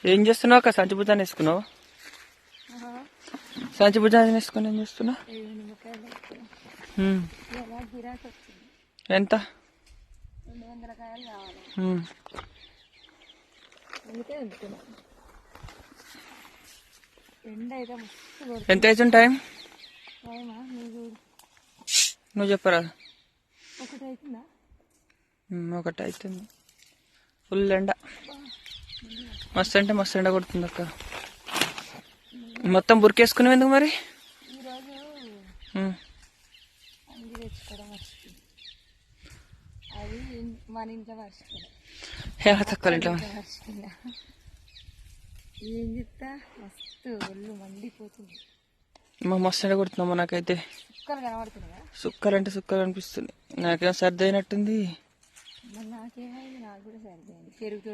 ఏం చేస్తున్నావు అక్క? సంచి భుజాన్ని వేసుకున్నావు? సంచి భుజాన్ని వేసుకుని ఏం చేస్తున్నావు? ఎంత? 200 కాయలు కావాలి. ఎండ అయితే మస్తు. ఎంత అవుతుంది టైం? టైమా? నువ్వు చెప్పరా? 1 అవుతుందా? 1 అవుతుంది. ఫుల్ ఎండ, మస్తు అంటే మస్తు ఎండ కొడుతుంది అక్క. మొత్తం బురికేసుకున్నావు ఎందుకు మరి? ఈరోజు అంగి తెచ్చుకోవడం మర్చిపోయింది. అది మన ఇంట్లో మర్చిపోయింది. తక్కువ ఇంట్లో మర్చిపోయినా. ఏం చెప్తా, మస్తు ఒళ్ళు మండిపోతుంది. మస్తు ఎండ కొడుతున్నామా? నాకైతే సుక్కలు కనబడుతున్నాయా? సుక్కలు అంటే సుక్కలు అనిపిస్తుంది. నాకేమో సర్ది అయినట్టుంది. నాకేమైంది? నాకు కూడా సర్ది అయింది. పెరుగుతుంది.